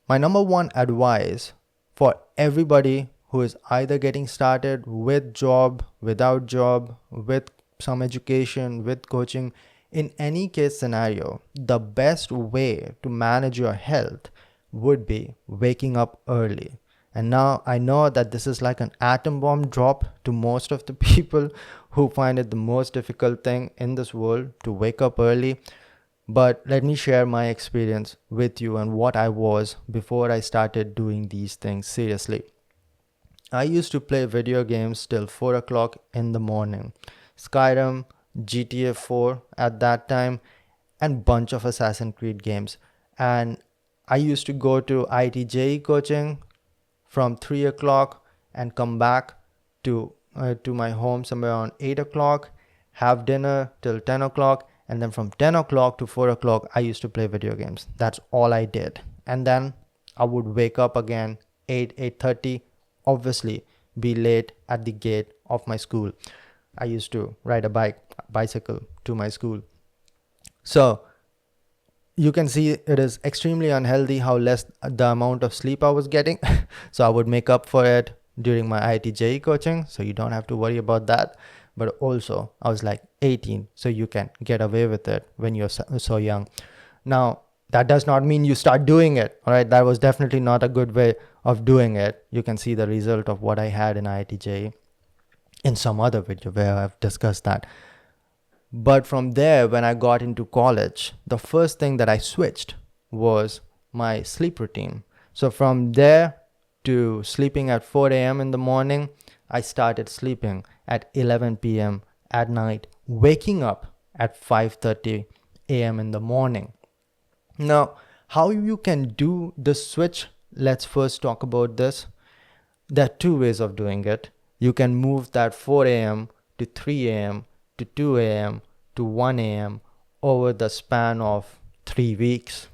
my number one advice for everybody who is either getting started with job, without job, with some education, with coaching, in any case scenario, the best way to manage your health would be waking up early. And now I know that this is like an atom bomb drop to most of the people who find it the most difficult thing in this world to wake up early. But let me share my experience with you and what I was before I started doing these things seriously. I used to play video games till 4 o'clock in the morning. Skyrim, GTA 4 at that time, and bunch of Assassin's Creed games. And I used to go to ITJE coaching from 3 o'clock and come back to my home somewhere around 8 o'clock, have dinner till 10 o'clock, and then from 10 o'clock to 4 o'clock, I used to play video games. That's all I did. And then I would wake up again 8:30, obviously be late at the gate of my school. I used to ride a bicycle to my school. So you can see it is extremely unhealthy how less the amount of sleep I was getting. So I would make up for it during my ITJE coaching. So you don't have to worry about that. But also I was like 18, so you can get away with it when you're so young. Now, that does not mean you start doing it. All right. That was definitely not a good way of doing it. You can see the result of what I had in ITJE in some other video where I've discussed that. But from there, when I got into college, the first thing that I switched was my sleep routine. So from there to sleeping at 4 a.m. in the morning, I started sleeping at 11 p.m. at night, waking up at 5:30 a.m. in the morning. Now, how you can do this switch, let's first talk about this. There are two ways of doing it. You can move that 4 a.m. to 3 a.m. to 2 a.m. to 1 a.m. over the span of 3 weeks,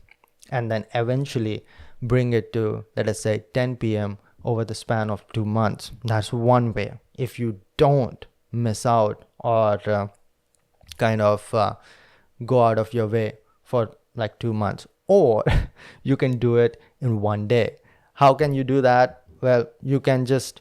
and then eventually bring it to, let us say, 10 p.m. over the span of 2 months. That's one way. If you don't miss out or go out of your way for like 2 months, or you can do it in 1 day. How can you do that? Well, you can just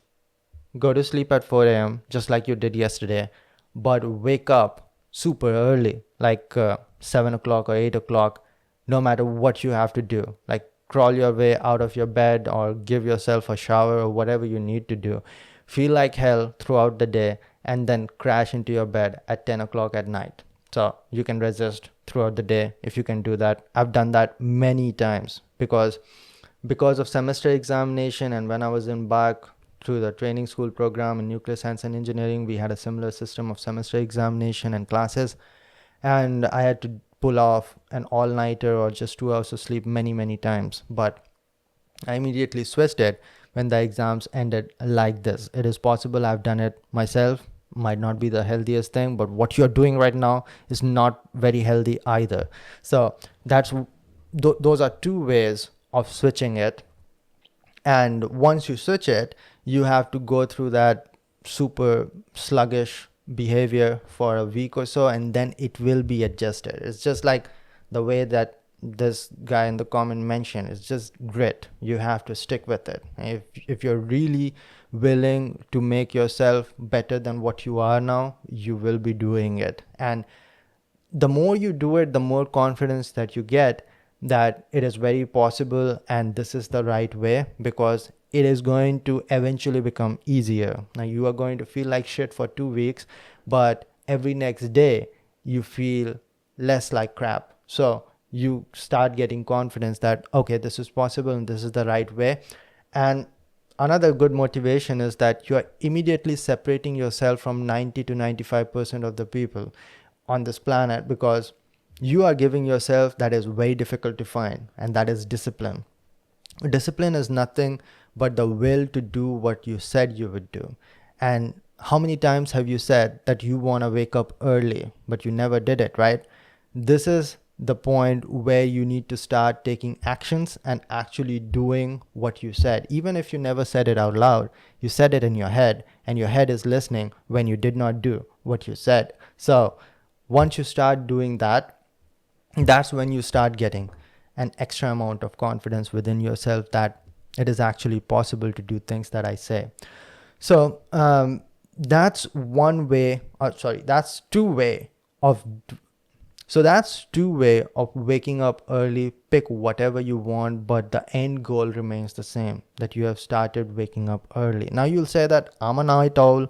go to sleep at 4 a.m. just like you did yesterday, but wake up super early, like 7 o'clock or 8 o'clock, no matter what you have to do. Like crawl your way out of your bed or give yourself a shower or whatever you need to do. Feel like hell throughout the day and then crash into your bed at 10 o'clock at night. So you can resist throughout the day if you can do that. I've done that many times because of semester examination, and when I was in BARC through the training school program in nuclear science and engineering, we had a similar system of semester examination and classes, and I had to pull off an all-nighter or just 2 hours of sleep many times. But I immediately switched it when the exams ended like this. It is possible. I've done it myself. Might not be the healthiest thing, but what you're doing right now is not very healthy either. So those are two ways of switching it. And once you switch it, you have to go through that super sluggish behavior for a week or so, and then it will be adjusted. It's just like the way that this guy in the comment mentioned. It's just grit. You have to stick with it. If you're really willing to make yourself better than what you are now, you will be doing it. And the more you do it, the more confidence that you get that it is very possible and this is the right way, because it is going to eventually become easier. Now you are going to feel like shit for 2 weeks, but every next day you feel less like crap. So you start getting confidence that, okay, this is possible and this is the right way. And another good motivation is that you are immediately separating yourself from 90 to 95% of the people on this planet, because you are giving yourself that is very difficult to find, and that is discipline. Discipline is nothing but the will to do what you said you would do. And how many times have you said that you want to wake up early, but you never did it, right? This is the point where you need to start taking actions and actually doing what you said. Even if you never said it out loud, you said it in your head, and your head is listening when you did not do what you said. So once you start doing that, that's when you start getting an extra amount of confidence within yourself that it is actually possible to do things that I say. So that's one way, that's two way of that's two way of waking up early. Pick whatever you want, but the end goal remains the same, that you have started waking up early. Now you'll say that I'm a night owl,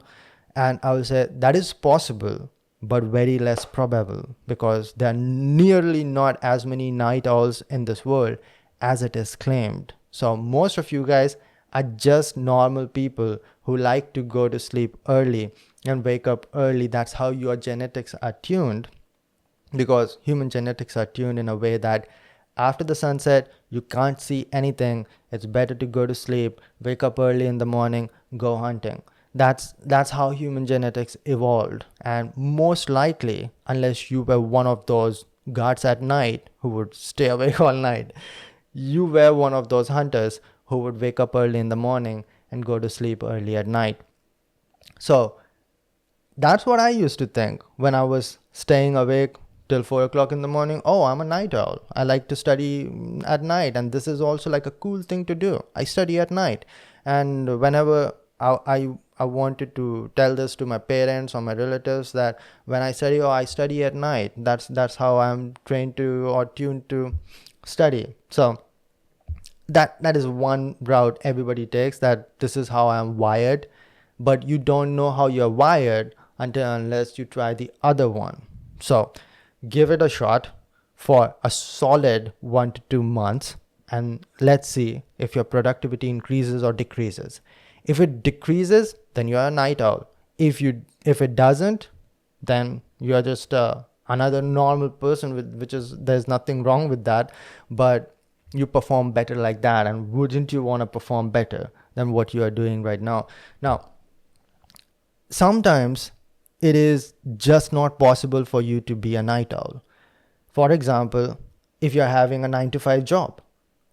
and I will say that is possible, but very less probable, because there are nearly not as many night owls in this world as it is claimed. So most of you guys are just normal people who like to go to sleep early and wake up early. That's how your genetics are tuned, because human genetics are tuned in a way that after the sunset you can't see anything. It's better to go to sleep, wake up early in the morning, go hunting. That's how human genetics evolved. And most likely, unless you were one of those guards at night who would stay awake all night, you were one of those hunters who would wake up early in the morning and go to sleep early at night. So that's what I used to think when I was staying awake till 4 o'clock in the morning. Oh, I'm a night owl. I like to study at night, and this is also like a cool thing to do. I study at night. And whenever I wanted to tell this to my parents or my relatives, that when I study, I study at night. That's how I'm trained to or tuned to study. So that is one route everybody takes, that this is how I'm wired. But you don't know how you're wired unless you try the other one. So give it a shot for a solid 1 to 2 months, and let's see if your productivity increases or decreases. If it decreases, then you're a night owl. If it doesn't, then you're just another normal person, there's nothing wrong with that, but you perform better like that. And wouldn't you want to perform better than what you are doing right now? Now, sometimes it is just not possible for you to be a night owl. For example, if you're having a 9 to 5 job,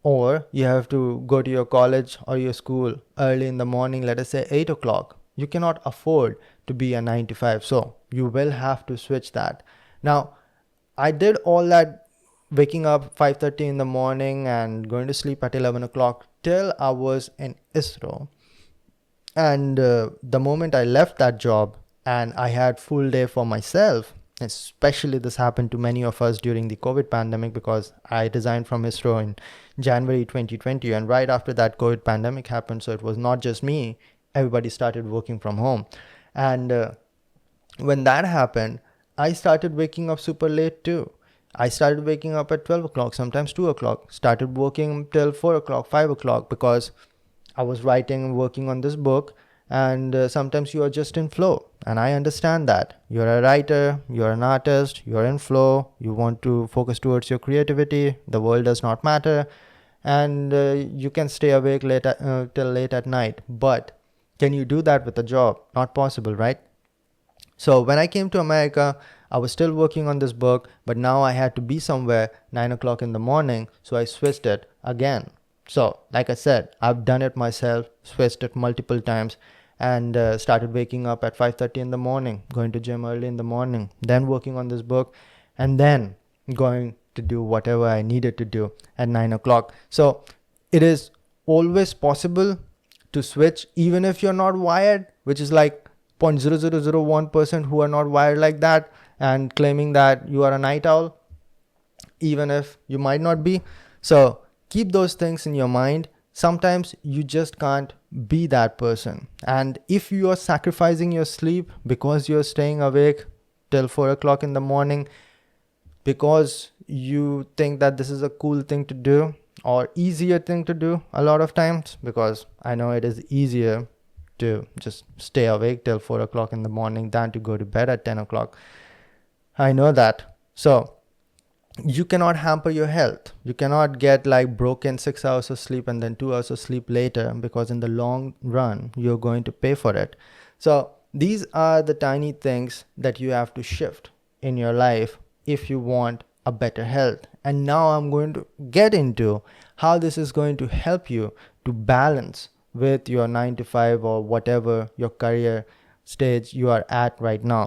or you have to go to your college or your school early in the morning, let us say 8 o'clock, you cannot afford to be a 9 to 5. So you will have to switch that. Now, I did all that, waking up 5:30 in the morning and going to sleep at 11 o'clock till I was in ISRO. And the moment I left that job and I had full day for myself, especially this happened to many of us during the COVID pandemic, because I resigned from ISRO in January 2020, and right after that COVID pandemic happened. So it was not just me, everybody started working from home. And when that happened, I started waking up super late too. I started waking up at 12 o'clock, sometimes 2 o'clock, started working till 4 o'clock, 5 o'clock, because I was writing and working on this book. And sometimes you are just in flow, and I understand that. You're a writer, you're an artist, you're in flow, you want to focus towards your creativity, the world does not matter, and you can stay awake till late at night. But can you do that with a job? Not possible, right? So when I came to America, I was still working on this book, but now I had to be somewhere 9 o'clock in the morning, so I switched it again. So like I said, I've done it myself, switched it multiple times, and started waking up at 5:30 in the morning, going to gym early in the morning, then working on this book, and then going to do whatever I needed to do at 9 o'clock. So it is always possible to switch, even if you're not wired, which is like 0.0001% who are not wired like that and claiming that you are a night owl, even if you might not be. So keep those things in your mind. Sometimes you just can't be that person. And if you are sacrificing your sleep because you're staying awake till 4 o'clock in the morning, because you think that this is a cool thing to do or easier thing to do a lot of times, because I know it is easier to just stay awake till 4 o'clock in the morning than to go to bed at 10 o'clock. I know that. So you cannot hamper your health. You cannot get like broken 6 hours of sleep and then 2 hours of sleep later, because in the long run, you're going to pay for it. So these are the tiny things that you have to shift in your life if you want a better health. And now I'm going to get into how this is going to help you to balance with your 9 to 5 or whatever your career stage you are at right now.